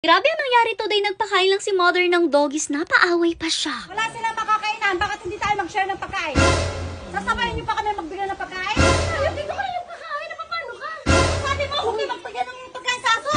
Grabe ang nangyari today, nagpakain lang si mother ng doggies, napaaway pa siya. Wala silang makakainan, bakit hindi tayo mag-share ng pagkain? Sasabayan niyo pa kami magbigay ng pagkain? Ayaw, dito ko lang yung pagkain, paano ka? Sabi mo, huwag kayo magpagyan ng pagkain sa aso!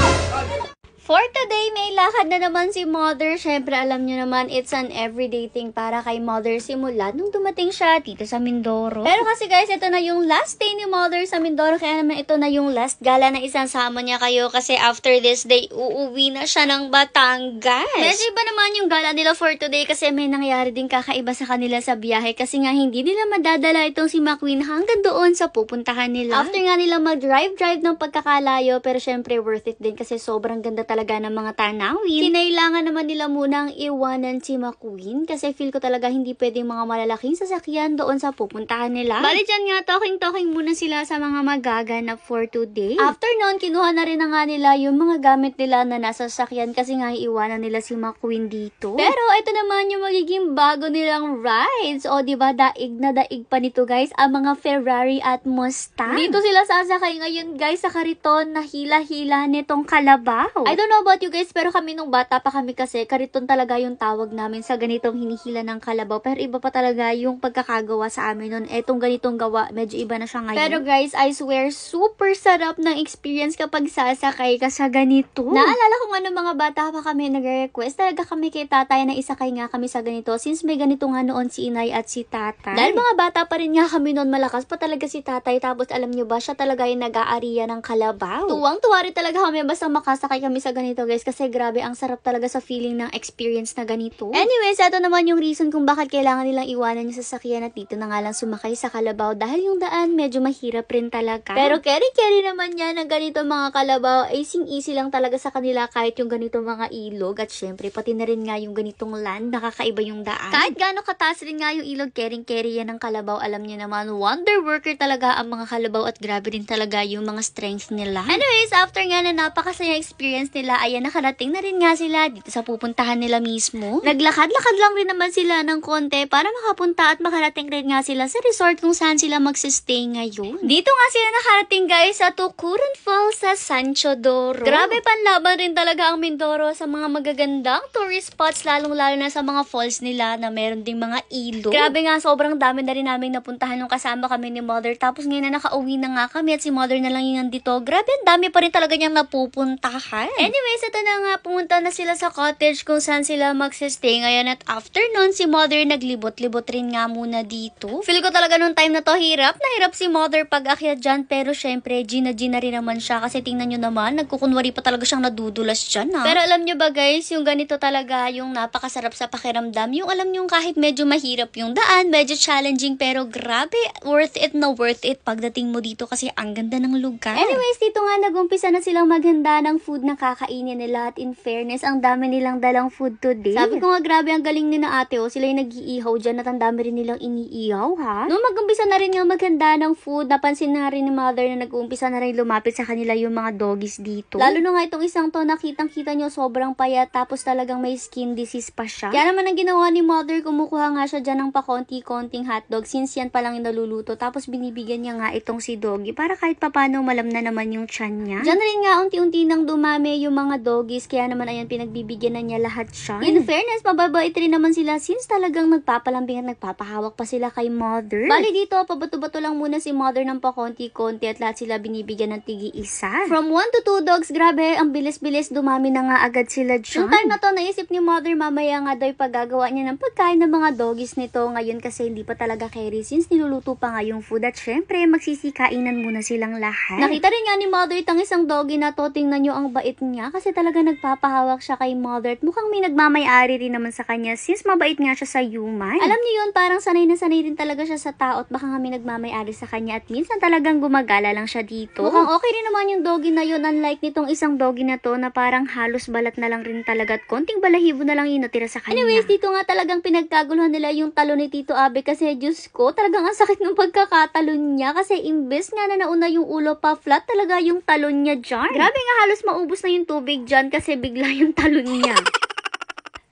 For today, may lakad na naman si mother. Syempre, alam nyo naman, it's an everyday thing para kay mother simula nung dumating siya dito sa Mindoro. Pero kasi guys, ito na yung last day ni mother sa Mindoro. Kaya naman ito na yung last gala na isasama niya kayo. Kasi after this day, uuwi na siya ng Batangas. Medyo iba naman yung gala nila for today kasi may nangyari din kakaiba sa kanila sa biyahe. Kasi nga hindi nila madadala itong si McQueen hanggang doon sa pupuntahan nila. After nga nila mag-drive ng pagkakalayo. Pero syempre, worth it din kasi sobrang ganda talaga ng mga tanawin. Kinailangan naman nila munang iwanan si McQueen kasi feel ko talaga hindi pwedeng mga malalaking sasakyan doon sa pupuntahan nila. Bali dyan nga, talking muna sila sa mga magaganap for today. After nun, kinuha na rin na nga nila yung mga gamit nila na nasa sasakyan kasi nga iwanan nila si McQueen dito. Pero ito naman yung magiging bago nilang rides. O diba, daig na daig pa nito guys, ang mga Ferrari at Mustang. Dito sila sasakay ngayon guys sa kariton na hila-hila nitong kalabaw. I don't know about you guys, pero kami nung bata pa kami kasi, kariton talaga yung tawag namin sa ganitong hinihila ng kalabaw. Pero iba pa talaga yung pagkakagawa sa amin nun. Etong ganitong gawa, medyo iba na siya ngayon. Pero guys, I swear, super sarap ng experience kapag sasakay ka sa ganito. Naalala ko nga nung mga bata pa kami, nag-request talaga kami kay tatay na isakay nga kami sa ganito. Since may ganito nga noon si inay at si tatay. Dahil mga bata pa rin nga kami noon, malakas pa talaga si tatay. Tapos alam nyo ba, siya talaga yung nag-aariya ng kalabaw. Tuwang-tuwa rin talaga kami basta makasakay kami sa ganito guys, kasi grabe ang sarap talaga sa feeling ng experience na ganito. Anyways, ito naman yung reason kung bakit kailangan nilang iwanan yung sasakyan at dito na nga lang sumakay sa kalabaw dahil yung daan medyo mahirap rin talaga. Pero carry naman yan ng ganito mga kalabaw, easy lang talaga sa kanila kahit yung ganito mga ilog at syempre pati na rin nga yung ganitong land, nakakaiba yung daan. Kahit gaano kataas rin nga yung ilog, carry yan ng kalabaw, alam niyo naman, wonder worker talaga ang mga kalabaw at grabe din talaga yung mga strength nila. Anyways, after nga na napakasaya experience nila, ayan, nakarating na rin nga sila dito sa pupuntahan nila mismo. Naglakad-lakad lang rin naman sila ng konti para makapunta at makarating rin nga sila sa resort kung saan sila magsistay ngayon. Dito nga sila nakarating guys sa Tucuran Falls sa Sancho Doro. Grabe, panlaban rin talaga ang Mindoro sa mga magagandang tourist spots, lalong-lalo na sa mga falls nila na meron ding mga ilog. Grabe nga, sobrang dami na rin namin napuntahan nung kasama kami ni mother. Tapos ngayon na nakauwi na nga kami at si mother na lang yung nandito. Grabe, ang dami pa rin talaga niyang napupuntahan. Anyways, ito na nga, pumunta na sila sa cottage kung saan sila magsistay ngayon at after nun, si mother naglibot-libot rin nga muna dito. Feel ko talaga nung time na to, hirap si mother pag akyat dyan, pero syempre, Gina rin naman siya kasi tingnan nyo naman, nagkukunwari pa talaga siyang nadudulas dyan ha. Pero alam nyo ba guys, yung ganito talaga, yung napakasarap sa pakiramdam, yung alam nyo kahit medyo mahirap yung daan, medyo challenging, pero grabe, worth it pagdating mo dito kasi ang ganda ng lugar. Anyways, dito nga nagumpisa na silang maghanda ng food na kakainin nila at in fairness, ang dami nilang dalang food today. Sabi ko nga, grabe ang galing ni na ate, sila yung nag-iihaw dyan at ang dami rin nilang iniihaw ha. Nung mag-umpisa na rin nga maghanda ng food, napansin na rin ni mother na nag-umpisa na rin lumapit sa kanila yung mga doggies dito. Lalo na nga itong isang to, nakitang-kita nyo sobrang payat tapos talagang may skin disease pa siya. Kaya naman ang ginawa ni mother, kumukuha nga siya dyan ng pakonti-konting hotdog since yan pa lang yung naluluto. Tapos binibigyan niya nga itong si doggy para kahit papano malam na naman yung tiyan niya. Diyan rin nga unti-unti nang dumami yung mga doggies, kaya naman ayan, pinagbibigyan na niya lahat siya. In fairness, mababait rin naman sila since talagang nagpapalambing at nagpapahawak pa sila kay mother. Bali dito, pabato-bato lang muna si mother ng pakonti-konti at lahat sila binibigyan ng tigi-isa. From 1 to 2 dogs, grabe, ang bilis-bilis, dumami na nga agad sila dyan. Yung time na to, naisip ni mother, mamaya nga daw paggagawa niya ng pagkain ng mga doggies nito ngayon kasi hindi pa talaga carry since niluluto pa nga yung food at syempre, magsisikainan muna silang lahat. Nakita rin nga ni mother itang isang doggy na to, tingnan nyo ang bait niya kasi talaga nagpapahawak siya kay mother at mukhang may nagmamay-ari rin naman sa kanya since mabait nga siya sa human. Alam niyo yun, parang sanay na sanay rin talaga siya sa tao at baka nga may nagmamay-ari sa kanya at minsan talagang gumagala lang siya dito. Mukhang okay rin naman yung doggy na yun, unlike nitong isang doggy na to na parang halos balat na lang rin talaga at konting balahibo na lang yung natira sa kanya. Anyways, dito nga talagang pinagkaguluhan nila yung talon ni Tito Abe kasi Diyos ko, talagang ang sakit ng pagkakatalon niya kasi imbes nga na nauna yung ulo pa, flat talaga yung talon niya dyan. Grabe nga, halos maubos na yung tubig dyan kasi bigla yung talon niya.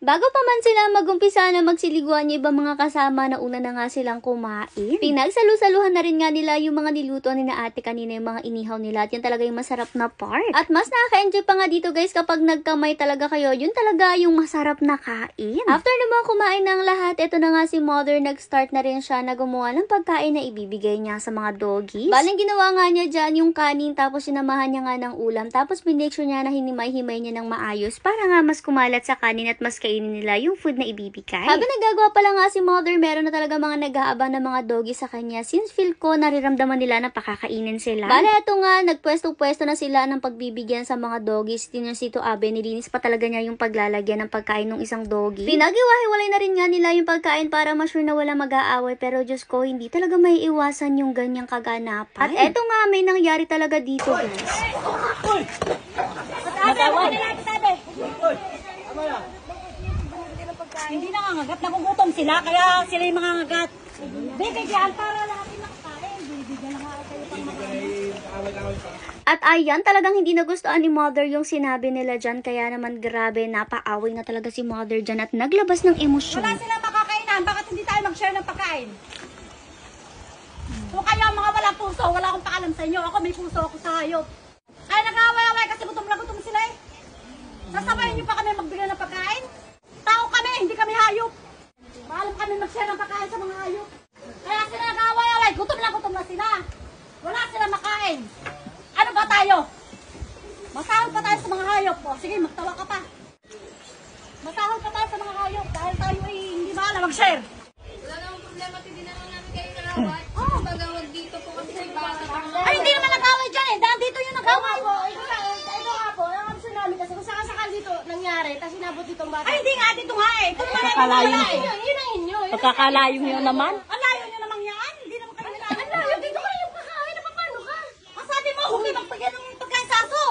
Bago pa man sila magumpisa na magsiliguan yung ibang mga kasama na una na nga silang kumain. Pinagsalu-saluhan na rin nga nila yung mga niluto ni na ate kanina, yung mga inihaw nila, at yun talaga yung masarap na part. At mas nakaka-enjoy pa nga dito guys kapag nagkamay talaga kayo, yun talaga yung masarap na kain. After naman kumain ng lahat, ito na nga si mother, nag-start na rin siya na gumawa ng pagkain na ibibigay niya sa mga doggies. Balang ginawa nga niya dyan yung kanin, tapos sinamahan niya nga ng ulam, tapos pinake sure niya na hinimay-himay niya ng maayos para nga mas kumalat sa kanin at mas kainin nila yung food na ibibigay. Habang nagagawa pa lang nga si mother, meron na talaga mga nag-aabang na mga doggies sa kanya, since feel ko nariramdaman nila na pakakainin sila. Bale, ito nga, nagpwesto-pwesto na sila ng pagbibigyan sa mga doggies. Din yung Sito Abe, nilinis pa talaga niya yung paglalagyan ng pagkain ng isang doggie. Pinag-iwahiwalay na rin nga nila yung pagkain para ma-sure na wala mag-aaway, pero Diyos ko, hindi talaga may iwasan yung ganyang kaganapan. At eto nga, may nangyari talaga dito guys. Hindi nangangagat, nagugutom sila, kaya sila yung mangangagat. Bibigyan para natin makakain. Bibigyan lang kayo pang makakain. At ayan, talagang hindi nagustuhan ni mother yung sinabi nila dyan, kaya naman grabe, napaaway na talaga si mother dyan at naglabas ng emosyon. Wala silang makakainan, bakit hindi tayo mag-share ng pagkain? So kayo mga walang puso, wala akong paalam sa inyo. Ako may puso ako sa hayop. Ay nag-away-away kasi gutom na gutom sila eh. Sasabayan niyo pa kami magbigay ng pagkain? Tao kami, hindi kami hayop. Paalam kami mag-share ng pagkain sa mga hayop. Kaya sila nag-away-away, gutom na sila. Wala silang makain. Ano ba tayo? Masahol pa tayo sa mga hayop. O, sige, magtawa ka pa. Masahol pa tayo sa mga hayop dahil tayo ay hindi ba alam mag-share. Wala namang problema, hindi na lang namin kayo karawat. Pagawag dito po kasi may bata. Ay, hindi naman nag-away dyan eh. Dahil dito yung nag-away. Ito nga po, ang gusto namin kasi kung saan dito nangyari, tapos sinabot ditong bata. Ay, hindi nga dito nga eh. Kung Pagkakalayo yun ang inyo. Pagkakalayo nyo naman? Ang layo nyo naman yan. Hindi naman kami nalaman. Ang layo, dito kayo yung kakain, napapano ka? Ang sabi mo, huwag kayo magpagyan ng pagkain sa aso.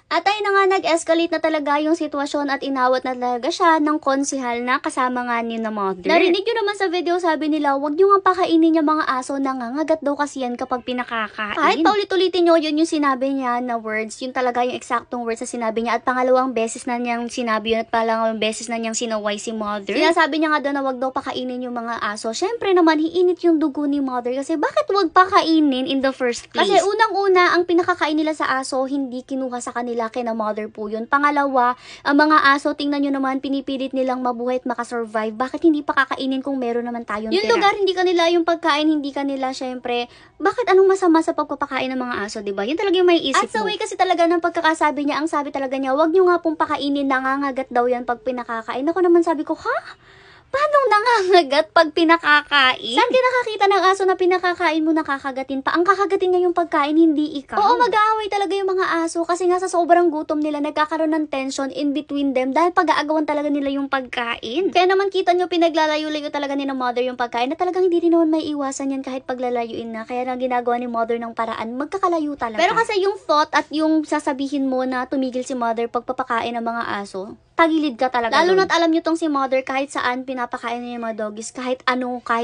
At ay na nga, nag-escalate na talaga yung sitwasyon at inawat na talaga siya ng konsihal na kasama nga ni na mother. Narinig nyo naman sa video, sabi nila, wag nyo nga pakainin yung mga aso, nangangagat daw kasi yan kapag pinakakain. Kahit paulit-ulitin nyo, yun yung sinabi niya na words, yun talaga yung eksaktong words na sinabi niya, at pangalawang beses na niyang sinabi yun at pangalawang beses na niyang sinaway si mother. Sinasabi niya nga daw na wag daw pakainin yung mga aso. Syempre naman, hiinit yung dugo ni mother kasi bakit wag pakainin in the first place? Kasi unang-una, ang pinakakain nila sa aso, hindi kinuha sa kanila, kina mother po yun. Pangalawa, ang mga aso, tingnan nyo naman, pinipilit nilang mabuhay at makasurvive. Bakit hindi pa kakainin kung meron naman tayong tira? Yung lugar, hindi kanila yung pagkain, hindi kanila, syempre, bakit anong masama sa pagpapakain ng mga aso, diba? Yun talaga yung may isip mo. At sa way kasi talaga ng pagkakasabi niya, ang sabi talaga niya, wag nyo nga pong pakainin, nangangagat daw yan pag pinakakain. Ako naman sabi ko, ha? Paano nangangagat pag pinakakain? Saan ka nakakita ng aso na pinakakain mo nakakagatin pa? Ang kakagatin niya yung pagkain, hindi ikaw. Oo, mag-aaway talaga yung mga aso kasi nga sa sobrang gutom nila, nagkakaroon ng tension in between them dahil pag-aagawan talaga nila yung pagkain. Kaya naman kita nyo, pinaglalayo-layo talaga ni na mother yung pagkain na talagang hindi rin naman may iwasan yan kahit paglalayuin na. Kaya lang ginagawa ni mother ng paraan, magkakalayo talaga. Pero kasi yung thought at yung sasabihin mo na tumigil si mother pagpapakain ng mga aso, tagilid ka talaga. Lalo na't alam nyo tong si mother, kahit saan pinapakain niya yung mga doggies, kahit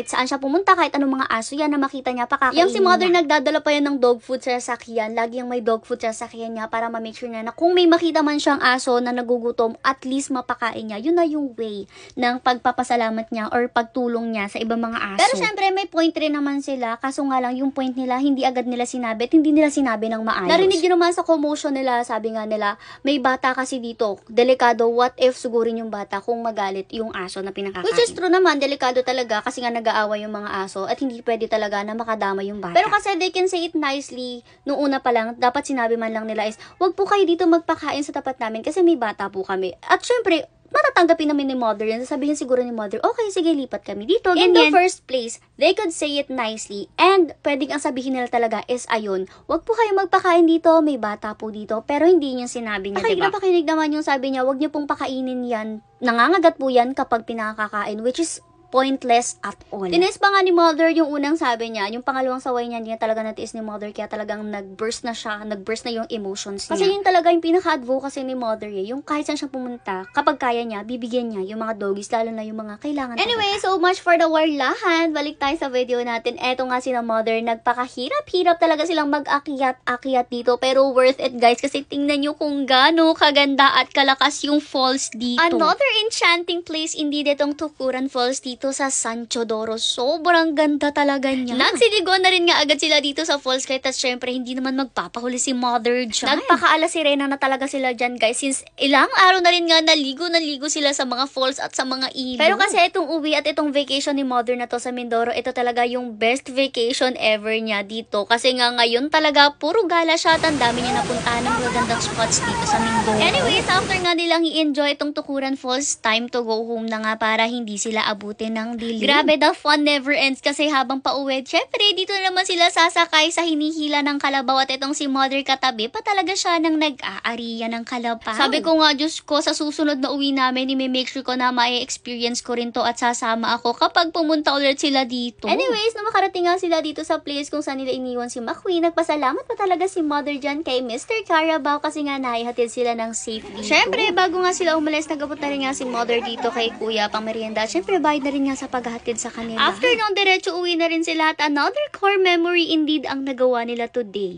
saan siya pumunta, kahit anong mga aso yan na makita niya, pakakainin niya. Yung si mother, nagdadala pa yan ng dog food sa sasakyan. Lagi yung may dog food sa sasakyan niya para ma-make sure niya na kung may makita man siyang aso na nagugutom, at least mapakain niya. Yun na yung way ng pagpapasalamat niya or pagtulong niya sa ibang mga aso. Pero syempre, may point rin naman sila, kaso nga lang yung point nila, hindi agad nila sinabi at hindi nila sinabi ng maayos. Narinig nyo naman sa commotion nila, sabi nga nila, may bata kasi dito, delikado, what if sugurin yung bata kung magalit yung aso na pinakakain. Which is true naman, delikado talaga kasi nga nag-aaway yung mga aso at hindi pwede talaga na makadama yung bata. Pero kasi they can say it nicely, nung una pa lang, dapat sinabi man lang nila is, wag po kayo dito magpakain sa tapat namin kasi may bata po kami. At syempre, matatanggapin namin ni mother yan. Sasabihin siguro ni mother, okay, sige, lipat kami dito. In the first place, they could say it nicely. And pwedeng ang sabihin nila talaga is, ayun, wag po kayo magpakain dito, may bata po dito. Pero hindi yung sinabi niya, diba? Napakinig naman yung sabi niya, wag niyo pong pakainin yan. Nangangagat po yan kapag pinakakain. Which is, pointless at all. Tinis pa nga ni Mother yung unang sabi niya, yung pangalawang saway niya, hindi niya talaga natiis ni Mother, kaya talagang nag-burst na siya, nag-burst na yung emotions niya. Kasi yun talaga yung pinaka-advocacy ni Mother yung kahit saan siya pumunta, kapag kaya niya, bibigyan niya yung mga doggies, lalo na yung mga kailangan. Anyway, so much for the warlahan. Balik tayo sa video natin. Eto nga sila Mother, nagpakahirap-hirap talaga silang mag-akyat-akyat dito, pero worth it guys, kasi tingnan nyo kung gaano kaganda at kalakas yung falls dito. Another enchanting place indeed itong Tukuran Falls dito sa Sancho Doro. Sobrang ganda talaga niya. Nagsiligo na rin nga agad sila dito sa falls, kahit at syempre hindi naman magpapahuli si Mother dyan. Nagpakaala sirena na talaga sila dyan guys, since ilang araw na rin nga naligo sila sa mga falls at sa mga ilog. Pero kasi itong uwi at itong vacation ni Mother na to sa Mindoro, ito talaga yung best vacation ever niya dito. Kasi nga ngayon talaga puro gala siya at ang dami niya napuntahan ng magandang spots dito sa Mindoro. Anyways, after nga nilang i-enjoy itong Tukuran Falls, time to go home na nga para hindi sila abutin ng dilim. Grabe, the fun never ends kasi habang pauwi, syempre dito naman sila sasakay sa hinihila ng kalabaw at itong si Mother katabi pa talaga siya nang nag-aariya ng kalabaw. Sabi ko nga, Diyos ko, sa susunod na uwi namin, i-make sure ko na ma-experience ko rin to at sasama ako kapag pumunta ulit sila dito. Anyways, nung makarating nga sila dito sa place kung saan nila iniwan si McQueen, nagpasalamat pa talaga si Mother dyan kay Mr. Carabao kasi nga naihatid sila ng safe dito. Syempre, bago nga sila umalis, nagapunta rin nga si Mother dito kay Kuya pang merienda. Syempre, bayad na rin nga sa paghahatid sa kanila. After nung diretso uwi na rin sila at another core memory indeed ang nagawa nila today.